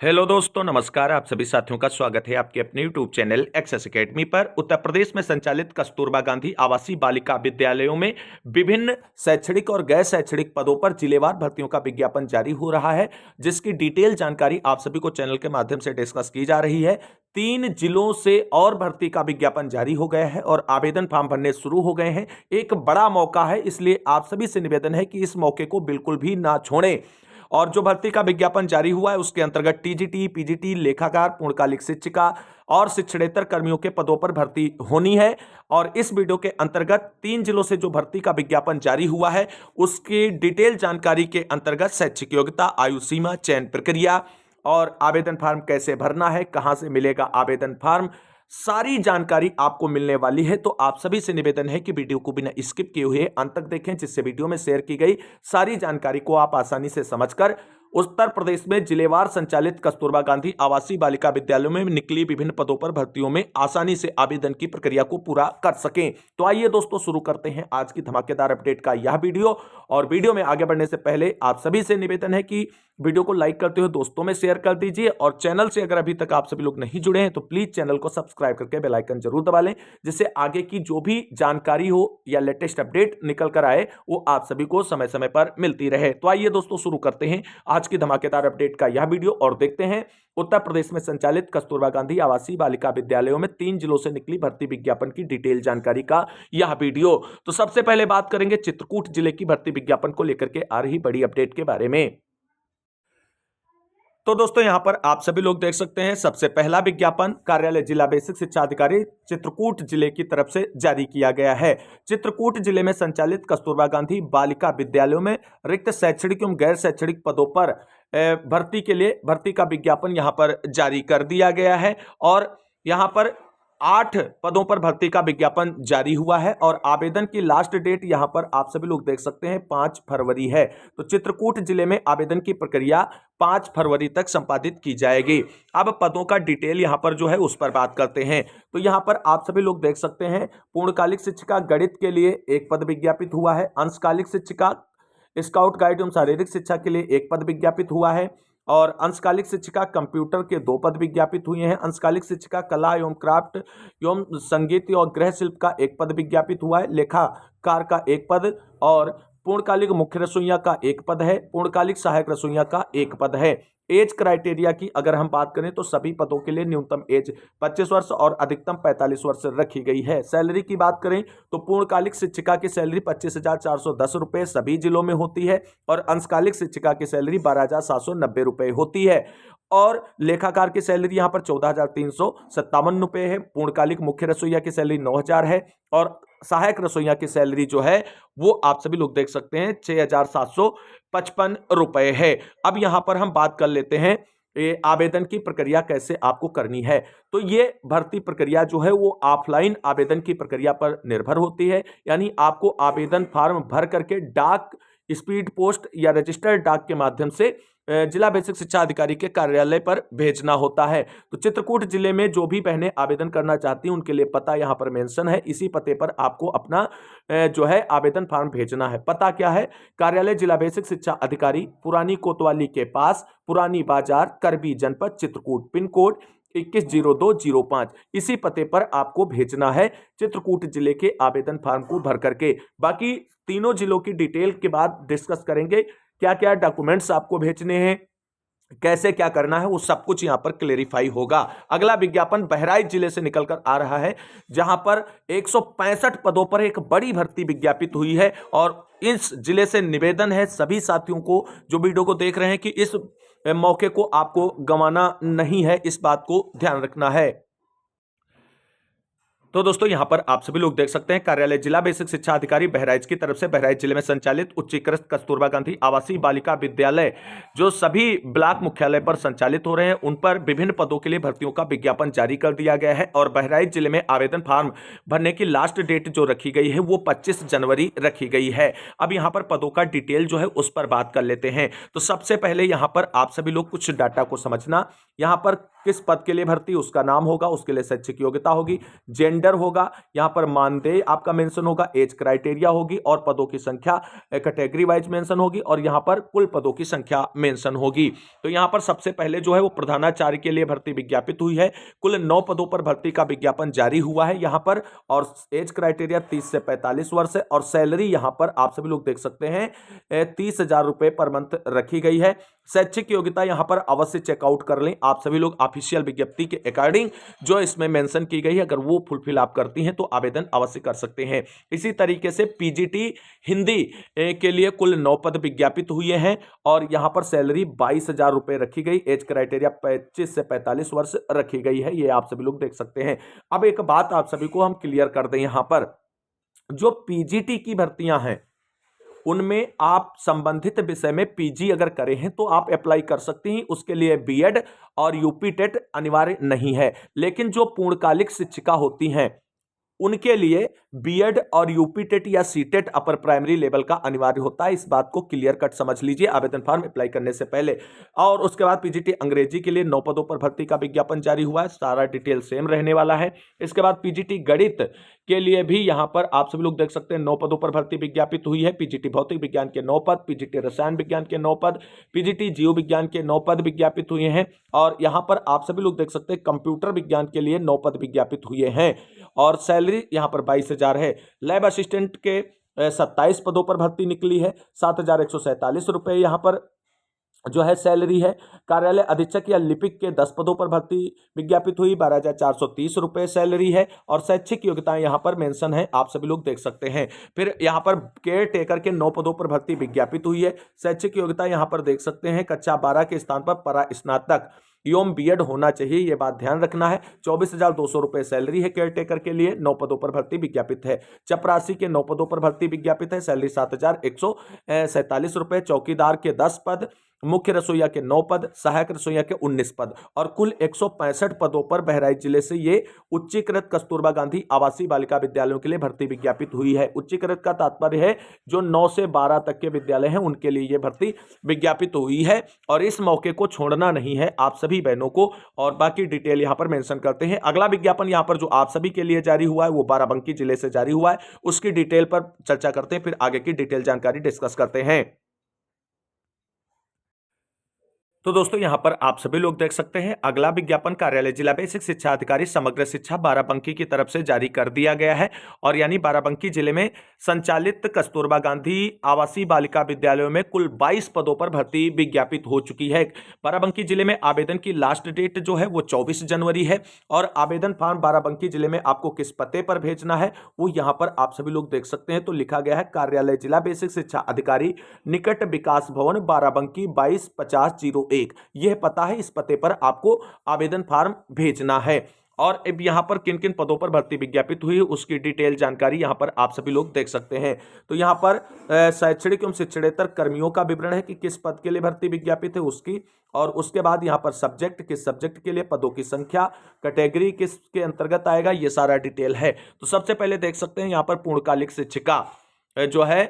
Hello दोस्तों, नमस्कार। आप सभी साथियों का स्वागत है आपके अपने यूट्यूब चैनल एक्सेस एकेडमी पर। उत्तर प्रदेश में संचालित कस्तूरबा गांधी आवासीय बालिका विद्यालयों में विभिन्न शैक्षणिक और गैर शैक्षणिक पदों पर जिलेवार भर्तियों का विज्ञापन जारी हो रहा है, जिसकी डिटेल जानकारी आप सभी को चैनल के माध्यम से डिस्कस की जा रही है। 3 जिलों से और भर्ती का विज्ञापन जारी हो गया है और आवेदन फॉर्म भरने शुरू हो गए हैं। एक बड़ा मौका है, इसलिए आप सभी से निवेदन है कि इस मौके को बिल्कुल भी ना छोड़ें। और जो भर्ती का विज्ञापन जारी हुआ है उसके अंतर्गत टीजीटी, पीजीटी, लेखाकार, पूर्णकालिक शिक्षिका और शिक्षणेतर कर्मियों के पदों पर भर्ती होनी है। और इस वीडियो के अंतर्गत 3 जिलों से जो भर्ती का विज्ञापन जारी हुआ है उसकी डिटेल जानकारी के अंतर्गत शैक्षिक योग्यता, आयु सीमा, चयन प्रक्रिया और आवेदन फॉर्म कैसे भरना है, कहां से मिलेगा आवेदन फॉर्म, सारी जानकारी आपको मिलने वाली है। तो आप सभी से निवेदन है कि वीडियो को बिना स्किप किए हुए अंत तक देखें, जिससे वीडियो में शेयर की गई सारी जानकारी को आप आसानी से समझकर उत्तर प्रदेश में जिलेवार संचालित कस्तूरबा गांधी आवासीय बालिका विद्यालयों में निकली विभिन्न पदों पर भर्तियों में आसानी से आवेदन की प्रक्रिया को पूरा कर सकें। तो आइए दोस्तों, शुरू करते हैं आज की धमाकेदार अपडेट का यह वीडियो। और वीडियो में आगे बढ़ने से पहले आप सभी से निवेदन है कि वीडियो को लाइक करते हुए दोस्तों में शेयर कर दीजिए और चैनल से अगर अभी तक आप सभी लोग नहीं जुड़े हैं तो प्लीज चैनल को सब्सक्राइब करके बेल आइकन जरूर दबा लें, जिससे आगे की जो भी जानकारी हो या लेटेस्ट अपडेट निकल कर आए वो आप सभी को समय समय पर मिलती रहे। तो आइए दोस्तों, शुरू करते हैं आज की धमाकेदार अपडेट का यह वीडियो और देखते हैं उत्तर प्रदेश में संचालित कस्तूरबा गांधी आवासीय बालिका विद्यालयों में 3 जिलों से निकली भर्ती विज्ञापन की डिटेल जानकारी का यह वीडियो। तो सबसे पहले बात करेंगे चित्रकूट जिले की भर्ती विज्ञापन को लेकर के आ रही बड़ी अपडेट के बारे में। तो दोस्तों, यहां पर आप सभी लोग देख सकते हैं, सबसे पहला विज्ञापन कार्यालय जिला बेसिक शिक्षा अधिकारी चित्रकूट जिले की तरफ से जारी किया गया है। चित्रकूट जिले में संचालित कस्तूरबा गांधी बालिका विद्यालयों में रिक्त शैक्षणिक एवं गैर शैक्षणिक पदों पर भर्ती के लिए भर्ती का विज्ञापन यहां पर जारी कर दिया गया है। और यहां पर 8 पदों पर भर्ती का विज्ञापन जारी हुआ है और आवेदन की लास्ट डेट यहां पर आप सभी लोग देख सकते हैं 5 फरवरी है। तो चित्रकूट जिले में आवेदन की प्रक्रिया 5 फरवरी तक संपादित की जाएगी। अब पदों का डिटेल यहां पर जो है उस पर बात करते हैं। तो यहां पर आप सभी लोग देख सकते हैं, पूर्णकालिक शिक्षिका गणित के लिए 1 पद विज्ञापित हुआ है। अंशकालिक शिक्षिका स्काउट गाइड एवं शारीरिक शिक्षा के लिए 1 पद विज्ञापित हुआ है। और अंशकालिक शिक्षिका कंप्यूटर के 2 पद विज्ञापित हुए हैं। अंशकालिक शिक्षिका कला एवं क्राफ्ट एवं संगीत और गृह शिल्प का 1 पद विज्ञापित हुआ है। लेखाकार का 1 पद और पूर्णकालिक मुख्य रसोइया का 1 पद है। पूर्णकालिक सहायक रसोइया का 1 पद है। एज क्राइटेरिया की अगर हम बात करें तो सभी पदों के लिए न्यूनतम एज 25 वर्ष और अधिकतम 45 वर्ष रखी गई है। सैलरी की बात करें तो पूर्णकालिक शिक्षिका की सैलरी 25,410 रुपए सभी जिलों में होती है और अंशकालिक शिक्षिका की सैलरी 12,790 रुपए होती है। और लेखाकार की सैलरी यहां पर 14,357 रुपए है। पूर्णकालिक मुख्य रसोइया की सैलरी 9,000 है और सहायक रसोइया की सैलरी जो है वो आप सभी लोग देख सकते हैं 6,755 रुपए है। अब यहां पर हम बात कर लेते हैं ये आवेदन की प्रक्रिया कैसे आपको करनी है। तो ये भर्ती प्रक्रिया जो है वो ऑफलाइन आवेदन की प्रक्रिया पर निर्भर होती है, यानी आपको आवेदन फॉर्म भर करके डाक, स्पीड पोस्ट या रजिस्टर्ड डाक के माध्यम से जिला बेसिक शिक्षा अधिकारी के कार्यालय पर भेजना होता है। तो चित्रकूट जिले में जो भी बहनें आवेदन करना चाहती हैं उनके लिए पता यहां पर मेंशन है। इसी पते पर आपको अपना जो है आवेदन फॉर्म भेजना है। पता क्या है? कार्यालय जिला बेसिक शिक्षा अधिकारी, पुरानी कोतवाली के पास, पुरानी बाजार, करबी जनपद, चित्रकूट, पिन कोड 210205। इसी पते पर आपको भेजना है चित्रकूट जिले के आवेदन फॉर्म को भर करके। बाकी तीनों जिलों की डिटेल के बाद डिस्कस करेंगे, क्या क्या डॉक्यूमेंट्स आपको भेजने हैं, कैसे क्या करना है, वो सब कुछ यहां पर क्लेरिफाई होगा। अगला विज्ञापन बहराइच जिले से निकलकर आ रहा है, जहां पर 165 पदों पर एक बड़ी भर्ती विज्ञापित हुई है। और इस जिले से निवेदन है सभी साथियों को जो वीडियो को देख रहे हैं कि इस मौके को आपको गंवाना नहीं है, इस बात को ध्यान रखना है। तो दोस्तों, यहां पर आप सभी लोग देख सकते हैं, कार्यालय जिला बेसिक शिक्षा अधिकारी बहराइच की तरफ से बहराइच जिले में संचालित उच्चीकृत कस्तूरबा गांधी आवासीय बालिका विद्यालय जो सभी ब्लॉक मुख्यालय पर संचालित हो रहे हैं उन पर विभिन्न पदों के लिए भर्तियों का विज्ञापन जारी कर दिया गया है। और बहराइच जिले में आवेदन फॉर्म भरने की लास्ट डेट जो रखी गई है वो 25 जनवरी रखी गई है। अब यहां पर पदों का डिटेल जो है उस पर बात कर लेते हैं। तो सबसे पहले यहां पर आप सभी लोग कुछ डाटा को समझना, यहां पर किस पद के लिए भर्ती, उसका नाम होगा, उसके लिए शैक्षिक योग्यता होगी, जेंडर होगा, यहाँ पर मानदेय आपका मेंशन होगा, एज क्राइटेरिया होगी और पदों की संख्या कैटेगरी वाइज मेंशन होगी और यहाँ पर कुल पदों की संख्या मेंशन होगी। तो यहाँ पर सबसे पहले जो है वो प्रधानाचार्य के लिए भर्ती विज्ञापित हुई है। कुल 9 पदों पर भर्ती का विज्ञापन जारी हुआ है यहाँ पर, और एज क्राइटेरिया 30 से 45 वर्ष है और सैलरी यहाँ पर आप सभी लोग देख सकते हैं 30,000 रुपए पर मंथ रखी गई है। शैक्षिक योग्यता यहाँ पर अवश्य चेकआउट कर लें आप सभी लोग, ऑफिशियल विज्ञप्ति के अकॉर्डिंग जो इसमें मेंशन की गई है, अगर वो फुलफिल आप करती हैं तो आवेदन अवश्य कर सकते हैं। इसी तरीके से पीजीटी हिंदी के लिए कुल 9 पद विज्ञापित हुए हैं और यहाँ पर सैलरी 22,000 रुपए रखी गई, एज क्राइटेरिया 25 से 45 वर्ष रखी गई है, ये आप सभी लोग देख सकते हैं। अब एक बात आप सभी को हम क्लियर कर दें, यहाँ पर जो पीजीटी की भर्तियां हैं उनमें आप संबंधित विषय में पीजी अगर करे हैं तो आप अप्लाई कर सकती हैं, उसके लिए बीएड और यूपी टेट अनिवार्य नहीं है। लेकिन जो पूर्णकालिक शिक्षिका होती हैं उनके लिए बीएड और यूपी टेट या सीटेट अपर प्राइमरी लेवल का अनिवार्य होता है। इस बात को क्लियर कट समझ लीजिए आवेदन फॉर्म अप्लाई करने से पहले। और उसके बाद पीजीटी अंग्रेजी के लिए 9 पदों पर भर्ती का विज्ञापन जारी हुआ है, सारा डिटेल सेम रहने वाला है। इसके बाद पीजीटी गणित के लिए भी यहां पर आप सभी लोग देख सकते हैं 9 पदों पर भर्ती विज्ञापित हुई है। पीजीटी भौतिक विज्ञान के 9 पद, पीजीटी रसायन विज्ञान के 9 पद, पीजीटी जीव विज्ञान के 9 पद विज्ञापित हुए हैं। और यहां पर आप सभी लोग देख सकते हैं कंप्यूटर विज्ञान के लिए 9 पद विज्ञापित हुए हैं और सैलरी यहां पर 22,000 है। लैब असिस्टेंट के 27 पदों पर भर्ती निकली है, 7,147 रुपए यहां पर जो है सैलरी है। कार्यालय अधीक्षक या लिपिक के 10 पदों पर भर्ती विज्ञापित हुई, 12,430 रुपए सैलरी है और शैक्षिक योग्यताएं यहां पर मेंशन है, आप सभी लोग देख सकते हैं। फिर यहां पर केयर टेकर के 9 पदों पर भर्ती विज्ञापित हुई है। शैक्षिक योग्यता यहां पर देख सकते हैं कक्षा 12 के स्थान पर परा स्नातक एवं बीएड होना चाहिए, यह बात ध्यान रखना है। 24,200 रुपए सैलरी है केयर टेकर के लिए, 9 पदों पर भर्ती विज्ञापित है। चपरासी के 9 पदों पर भर्ती विज्ञापित है, सैलरी 7,147 रुपए। चौकीदार के 10 पद, मुख्य रसोईया के 9 पद, सहायक रसोईया के 19 पद और कुल 165 पदों पर बहराइच जिले से ये उच्चीकृत कस्तूरबा गांधी आवासीय बालिका विद्यालयों के लिए भर्ती विज्ञापित हुई है। उच्चीकृत का तात्पर्य है जो 9 से 12 तक के विद्यालय हैं उनके लिए ये भर्ती विज्ञापित हुई है और इस मौके को छोड़ना नहीं है आप सभी बहनों को। और बाकी डिटेल यहां पर मेंशन करते हैं। अगला विज्ञापन यहां पर जो आप सभी के लिए जारी हुआ है वो बाराबंकी जिले से जारी हुआ है, उसकी डिटेल पर चर्चा करते हैं, फिर आगे की डिटेल जानकारी डिस्कस करते हैं। तो दोस्तों यहां पर आप सभी लोग देख सकते हैं अगला विज्ञापन कार्यालय जिला बेसिक शिक्षा अधिकारी समग्र शिक्षा बाराबंकी की तरफ से जारी कर दिया गया है और यानी बाराबंकी जिले में संचालित कस्तूरबा गांधी आवासीय बालिका विद्यालयों में कुल 22 पदों पर भर्ती विज्ञापित हो चुकी है। बाराबंकी जिले में आवेदन की लास्ट डेट जो है वो 24 जनवरी है और आवेदन फॉर्म बाराबंकी जिले में आपको किस पते पर भेजना है वो यहां पर आप सभी लोग देख सकते हैं। तो लिखा गया है कार्यालय जिला बेसिक शिक्षा अधिकारी निकट विकास भवन बाराबंकी 225001, यह पता है, इस पते पर आपको आवेदन फॉर्म भेजना है। और अब यहां पर किन किन पदों पर भर्ती विज्ञापित हुई है उसकी डिटेल जानकारी यहां पर आप सभी लोग देख सकते हैं। तो यहां पर शैक्षणिक एवं शिक्षणेतर कर्मियों का विवरण है कि किस पद के लिए भर्ती विज्ञापित है उसकी, और उसके बाद यहां पर सब्जेक्ट, किस सब्जेक्ट के लिए, पदों की संख्या, कैटेगरी किसके अंतर्गत आएगा, ये सारा डिटेल है। तो सबसे पहले देख सकते हैं यहां पर पूर्णकालिक शिक्षिका जो है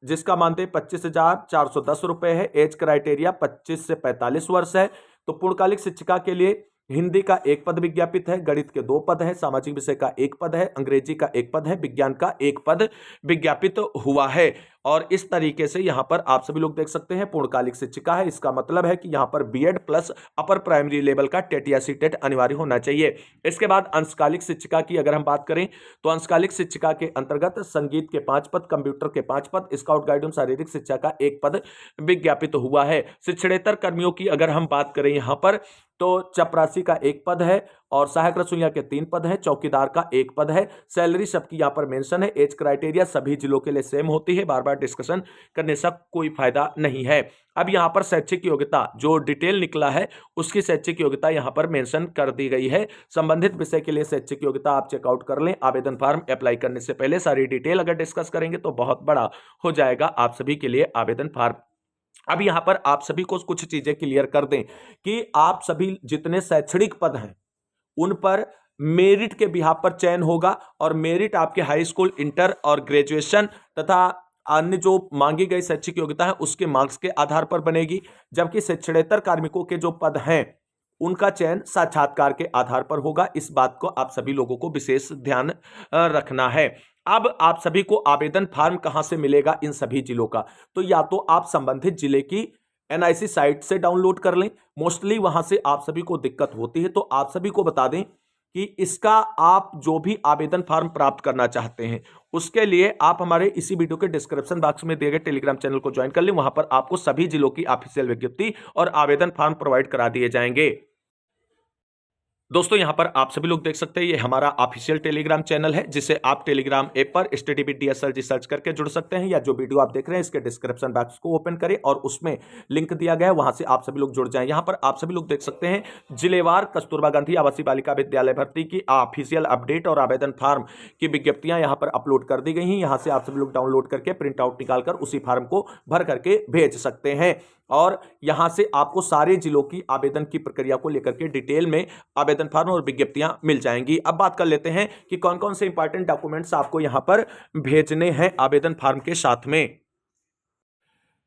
जिसका मानदेय 25,410 रुपए है, एज क्राइटेरिया 25 से 45 वर्ष है। तो पूर्णकालिक शिक्षिका के लिए हिंदी का 1 पद विज्ञापित है, गणित के 2 पद है, सामाजिक विषय का 1 पद है, अंग्रेजी का 1 पद है, विज्ञान का 1 पद विज्ञापित हुआ है। और इस तरीके से यहां पर आप सभी लोग देख सकते हैं पूर्णकालिक शिक्षिका है, इसका मतलब है कि यहां पर BEd plus upper primary level का टेट या सीटेट अनिवार्य होना चाहिए। इसके बाद अंशकालिक शिक्षिका की अगर हम बात करें तो अंशकालिक शिक्षिका के अंतर्गत संगीत के 5 पद, कंप्यूटर के 5 पद, स्काउट गाइड एवं शारीरिक शिक्षा का 1 पद विज्ञापित हुआ है। शिक्षणेतर कर्मियों की अगर हम बात करें यहां पर तो चपरासी का 1 पद है और सहायक रसोइया के 3 पद है, चौकीदार का 1 पद है। सैलरी सबकी यहां पर मेंशन है, एज क्राइटेरिया सभी जिलों के लिए सेम होती है, बार बार डिस्कशन करने से कोई फायदा नहीं है। अब यहां पर शैक्षिक योग्यता जो डिटेल निकला है उसकी शैक्षिक योग्यता यहां पर मेंशन कर दी गई है। संबंधित विषय के लिए शैक्षिक योग्यता आप चेकआउट कर लें, आवेदन फॉर्म अप्लाई करने से पहले सारी डिटेल अगर डिस्कस करेंगे तो बहुत बड़ा हो जाएगा आप सभी के लिए आवेदन फॉर्म। अब यहां पर आप सभी को कुछ चीजें क्लियर कर दें कि आप सभी जितने शैक्षणिक पद हैं उन पर मेरिट के बिहाफ पर चयन होगा और मेरिट आपके हाई स्कूल, इंटर और ग्रेजुएशन तथा अन्य जो मांगी गई शैक्षिक योग्यता है उसके मार्क्स के आधार पर बनेगी। जबकि शिक्षणेतर कार्मिकों के जो पद हैं उनका चयन साक्षात्कार के आधार पर होगा। इस बात को आप सभी लोगों को विशेष ध्यान रखना है। अब आप सभी को आवेदन फार्म कहां से मिलेगा इन सभी जिलों का, तो या तो आप संबंधित जिले की एनआईसी साइट से डाउनलोड कर लें। मोस्टली वहां से आप सभी को दिक्कत होती है, तो आप सभी को बता दें कि इसका आप जो भी आवेदन फार्म प्राप्त करना चाहते हैं उसके लिए आप हमारे इसी वीडियो के डिस्क्रिप्शन बॉक्स में दिए गए टेलीग्राम चैनल को ज्वाइन कर लें। वहां पर आपको सभी जिलों की ऑफिशियल विज्ञप्ति और आवेदन फार्म प्रोवाइड करा दिए जाएंगे। दोस्तों यहां पर आप सभी लोग देख सकते हैं ये हमारा ऑफिशियल टेलीग्राम चैनल है, जिसे आप टेलीग्राम ऐप पर स्टडी विद DSRG सर्च करके जुड़ सकते हैं, या जो वीडियो आप देख रहे हैं इसके डिस्क्रिप्शन बॉक्स को ओपन करें और उसमें लिंक दिया गया है, वहां से आप सभी लोग जुड़ जाएं। यहां पर आप सभी लोग देख सकते हैं जिलेवार कस्तूरबा गांधी आवासीय बालिका विद्यालय भर्ती की ऑफिशियल अपडेट और आवेदन फार्म की विज्ञप्तियां यहां पर अपलोड कर दी गई हैं। यहां से आप सभी लोग डाउनलोड करके प्रिंट आउट निकालकर उसी फार्म को भर करके भेज सकते हैं, और यहां से आपको सारे जिलों की आवेदन की प्रक्रिया को लेकर के डिटेल में आवेदन फार्म और विज्ञप्तियां मिल जाएंगी। अब बात कर लेते हैं कि कौन कौन से इंपॉर्टेंट डॉक्यूमेंट्स आपको यहां पर भेजने हैं आवेदन फार्म के साथ में।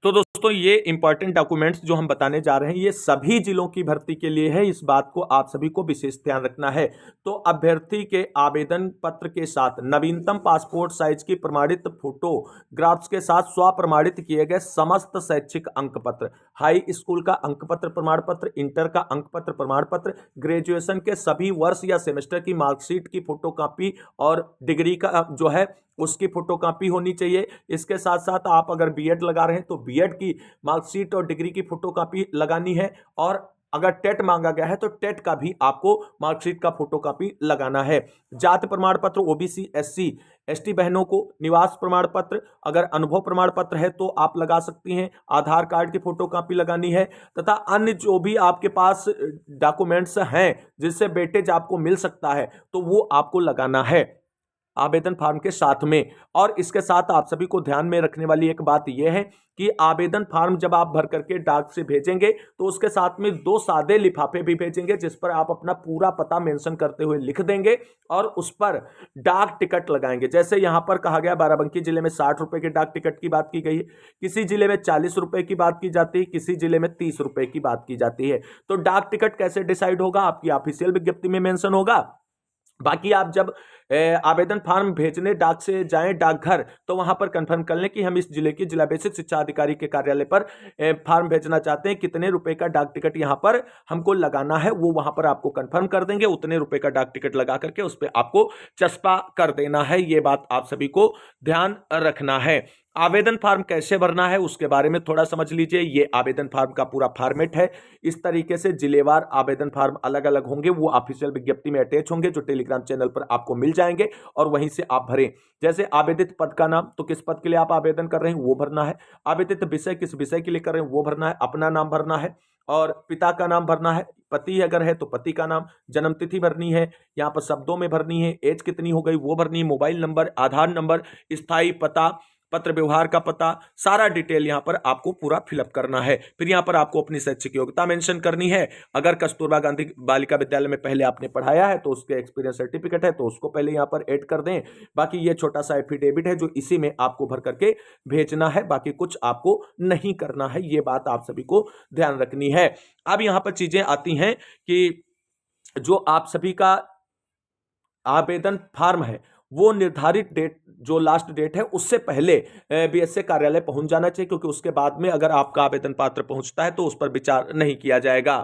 तो दोस्तों ये इंपॉर्टेंट डॉक्यूमेंट्स जो हम बताने जा रहे हैं ये सभी जिलों की भर्ती के लिए है, इस बात को आप सभी को विशेष ध्यान रखना है। तो अभ्यर्थी के आवेदन पत्र के साथ नवीनतम पासपोर्ट साइज की प्रमाणित फोटोग्राफ्स के साथ स्वप्रमाणित किए गए समस्त शैक्षिक अंक पत्र, हाई स्कूल का अंक पत्र प्रमाण पत्र, इंटर का अंक पत्र प्रमाण पत्र, ग्रेजुएशन के सभी वर्ष या सेमेस्टर की मार्कशीट की फोटोकॉपी और डिग्री का जो है उसकी फोटोकॉपी होनी चाहिए। इसके साथ साथ आप अगर बीएड लगा रहे हैं तो बीएड की मार्कशीट और डिग्री की फोटोकॉपी लगानी है, और अगर टेट मांगा गया है तो टेट का भी आपको मार्कशीट का फोटोकॉपी लगाना है। जाति प्रमाण पत्र ओबीसी एससी एसटी बहनों को निवास प्रमाण पत्र, अगर अनुभव प्रमाण पत्र है तो आप लगा सकती हैं। आधार कार्ड की फोटोकॉपी लगानी है, तथा अन्य जो भी आपके पास डॉक्यूमेंट्स हैं जिससे वेटेज आपको मिल सकता है तो वो आपको लगाना है आवेदन फार्म के साथ में। और इसके साथ आप सभी को ध्यान में रखने वाली एक बात यह है कि आवेदन फार्म जब आप भर करके डाक से भेजेंगे तो उसके साथ में 2 सादे लिफाफे भी भेजेंगे, जिस पर आप अपना पूरा पता मेंशन करते हुए लिख देंगे और उस पर डाक टिकट लगाएंगे। जैसे यहां पर कहा गया बाराबंकी जिले में 60 रुपए के डाक टिकट की बात की गई है, किसी जिले में 40 रुपए की बात की जाती है, किसी जिले में 30 रुपए की बात की जाती है। तो डाक टिकट कैसे डिसाइड होगा, आपकी ऑफिशियल विज्ञप्ति में मेंशन होगा। बाकी आप जब आवेदन फार्म भेजने डाक से जाएं डाकघर, तो वहां पर कंफर्म कर लें कि हम इस जिले की जिला बेसिक शिक्षा अधिकारी के कार्यालय पर फार्म भेजना चाहते हैं, कितने रुपए का डाक टिकट यहां पर हमको लगाना है, वो वहां पर आपको कंफर्म कर देंगे। उतने रुपए का डाक टिकट लगा करके उस पर आपको चस्पा कर देना है। ये बात आप सभी को ध्यान रखना है। आवेदन फार्म कैसे भरना है उसके बारे में थोड़ा समझ लीजिए। ये आवेदन फार्म का पूरा फॉर्मेट है। इस तरीके से जिलेवार आवेदन फार्म अलग अलग होंगे, वो ऑफिशियल विज्ञप्ति में अटैच होंगे जो टेलीग्राम चैनल पर आपको मिल जाएंगे, और वहीं से आप भरें। जैसे आवेदित पद का नाम, तो किस पद के लिए आप आवेदन कर रहे हैं वो भरना है। आवेदित विषय किस विषय के लिए कर रहे हैं वो भरना है। अपना नाम भरना है और पिता का नाम भरना है। पति अगर है तो पति का नाम, जन्म तिथि भरनी है, यहाँ पर शब्दों में भरनी है, एज कितनी हो गई वो भरनी है, मोबाइल नंबर, आधार नंबर, स्थायी पता, पत्र व्यवहार का पता, सारा डिटेल यहाँ पर आपको पूरा फिलअप करना है। फिर यहाँ पर आपको अपनी शैक्षिक योग्यता मेंशन करनी है। अगर कस्तूरबा गांधी बालिका विद्यालय में पहले आपने पढ़ाया है तो उसके एक्सपीरियंस सर्टिफिकेट है तो उसको पहले यहाँ पर ऐड कर दें। बाकी ये छोटा सा एफिडेविट है जो इसी में आपको भर करके भेजना है, बाकी कुछ आपको नहीं करना है। ये बात आप सभी को ध्यान रखनी है। अब यहाँ पर चीजें आती हैं कि जो आप सभी का आवेदन फार्म है वो निर्धारित डेट, जो लास्ट डेट है उससे पहले बीएसए कार्यालय पहुंच जाना चाहिए, क्योंकि उसके बाद में अगर आपका आवेदन पत्र पहुंचता है तो उस पर विचार नहीं किया जाएगा।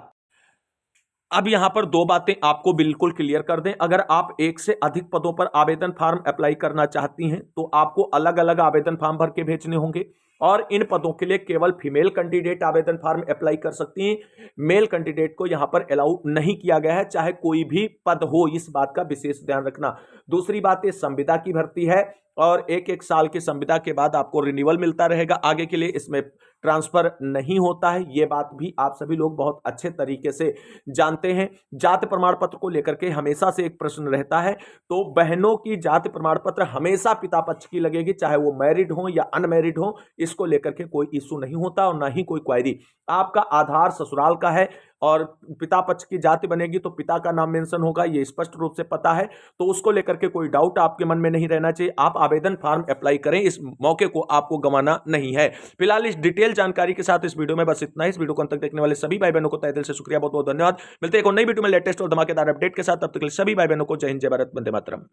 अब यहां पर 2 बातें आपको बिल्कुल क्लियर कर दें। अगर आप एक से अधिक पदों पर आवेदन फार्म अप्लाई करना चाहती हैं तो आपको अलग अलग आवेदन फार्म भर के भेजने होंगे, और इन पदों के लिए केवल फीमेल कैंडिडेट आवेदन फार्म अप्लाई कर सकती हैं। मेल कैंडिडेट को यहां पर अलाउ नहीं किया गया है, चाहे कोई भी पद हो, इस बात का विशेष ध्यान रखना। दूसरी बात, ये संविदा की भर्ती है और एक साल की संविदा के बाद आपको रिन्यूअल मिलता रहेगा, आगे के लिए इसमें ट्रांसफर नहीं होता है। ये बात भी आप सभी लोग बहुत अच्छे तरीके से जानते हैं। जाति प्रमाण पत्र को लेकर के हमेशा से एक प्रश्न रहता है, तो बहनों की जाति प्रमाण पत्र हमेशा पिता पक्ष की लगेगी, चाहे वो मैरिड हो या अनमैरिड हो, इसको लेकर के कोई इश्यू नहीं होता और ना ही कोई क्वायरी। आपका आधार ससुराल का है, और पिता पक्ष की जाति बनेगी तो पिता का नाम मेंशन होगा, ये स्पष्ट रूप से पता है। तो उसको लेकर के कोई डाउट आपके मन में नहीं रहना चाहिए। आप आवेदन फॉर्म अप्लाई करें, इस मौके को आपको गंवाना नहीं है। फिलहाल इस डिटेल जानकारी के साथ इस वीडियो में बस इतना ही। इस वीडियो को अंत तक देखने वाले सभी भाई बहनों को तहे दिल से शुक्रिया, बहुत बहुत धन्यवाद। मिलते हैं एक और नई वीडियो में लेटेस्ट और धमाकेदार अपडेट के साथ। तब तक के लिए सभी भाई बहनों को जय हिंद, जय भारत, वंदे मातरम।